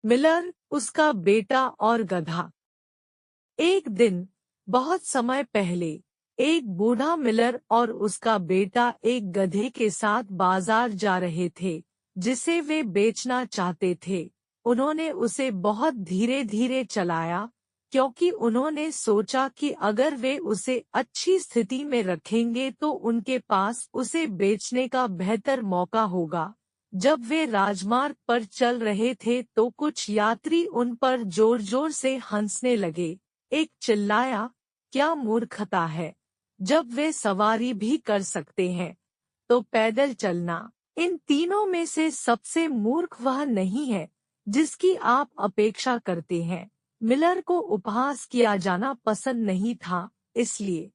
Miller, उसका बेटा और गधा। एक दिन बहुत समय पहले एक बूढ़ा मिलर और उसका बेटा एक गधे के साथ बाजार जा रहे थे, जिसे वे बेचना चाहते थे। उन्होंने उसे बहुत धीरे धीरे चलाया, क्योंकि उन्होंने सोचा कि अगर वे उसे अच्छी स्थिति में रखेंगे तो उनके पास उसे बेचने का बेहतर मौका होगा। जब वे राजमार्ग पर चल रहे थे तो कुछ यात्री उन पर जोर जोर से हंसने लगे। एक चिल्लाया, क्या मूर्खता है, जब वे सवारी भी कर सकते हैं तो पैदल चलना। इन तीनों में से सबसे मूर्ख वह नहीं है जिसकी आप अपेक्षा करते हैं। मिलर को उपहास किया जाना पसंद नहीं था, इसलिए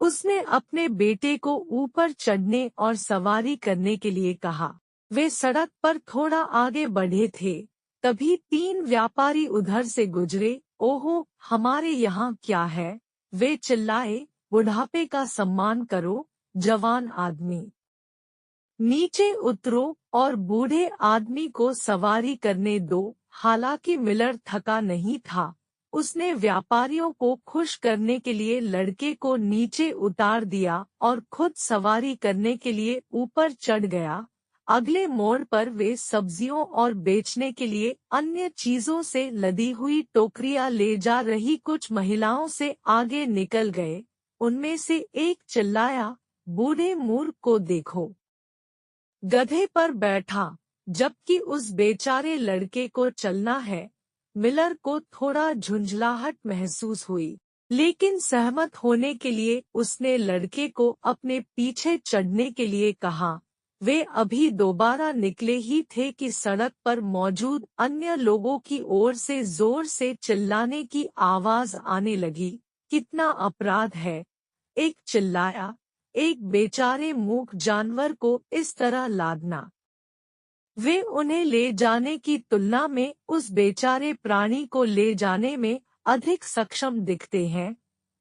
उसने अपने बेटे को ऊपर चढ़ने और सवारी करने के लिए कहा। वे सड़क पर थोड़ा आगे बढ़े थे, तभी तीन व्यापारी उधर से गुजरे। ओहो, हमारे यहाँ क्या है, वे चिल्लाए, बुढ़ापे का सम्मान करो, जवान आदमी। नीचे उतरो और बूढ़े आदमी को सवारी करने दो। हालांकि मिलर थका नहीं था, उसने व्यापारियों को खुश करने के लिए लड़के को नीचे उतार दिया और खुद सवारी करने के लिए ऊपर चढ़ गया। अगले मोड़ पर वे सब्जियों और बेचने के लिए अन्य चीजों से लदी हुई टोकरियां ले जा रही कुछ महिलाओं से आगे निकल गए। उनमें से एक चिल्लाया, बूढ़े मूर्ख को देखो, गधे पर बैठा, जबकि उस बेचारे लड़के को चलना है। मिलर को थोड़ा झुंझलाहट महसूस हुई, लेकिन सहमत होने के लिए उसने लड़के को अपने पीछे चढ़ने के लिए कहा। वे अभी दोबारा निकले ही थे कि सड़क पर मौजूद अन्य लोगों की ओर से जोर से चिल्लाने की आवाज आने लगी, कितना अपराध है, एक चिल्लाया, एक बेचारे मूक जानवर को इस तरह लादना। वे उन्हें ले जाने की तुलना में उस बेचारे प्राणी को ले जाने में अधिक सक्षम दिखते हैं।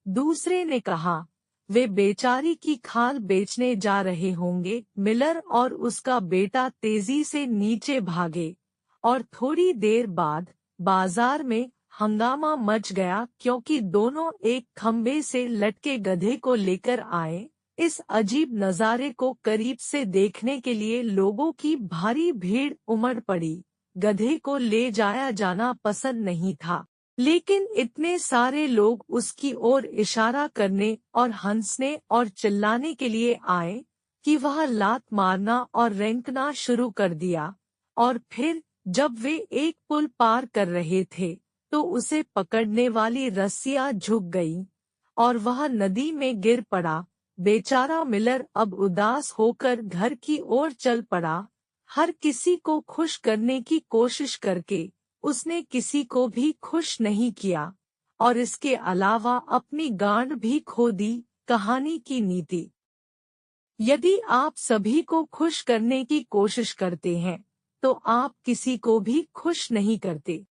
दूसरे ने कहा, वे बेचारी की खाल बेचने जा रहे होंगे। मिलर और उसका बेटा तेजी से नीचे भागे और थोड़ी देर बाद बाजार में हंगामा मच गया, क्योंकि दोनों एक खंबे से लटके गधे को लेकर आए। इस अजीब नज़ारे को करीब से देखने के लिए लोगों की भारी भीड़ उमड़ पड़ी। गधे को ले जाया जाना पसंद नहीं था, लेकिन इतने सारे लोग उसकी ओर इशारा करने और हंसने और चिल्लाने के लिए आए कि वह लात मारना और रेंकना शुरू कर दिया। और फिर जब वे एक पुल पार कर रहे थे तो उसे पकड़ने वाली रस्सियां झुक गईं और वह नदी में गिर पड़ा। बेचारा मिलर अब उदास होकर घर की ओर चल पड़ा। हर किसी को खुश करने की कोशिश करके उसने किसी को भी खुश नहीं किया, और इसके अलावा अपनी गांड भी खो दी। कहानी की नीति: यदि आप सभी को खुश करने की कोशिश करते हैं तो आप किसी को भी खुश नहीं करते।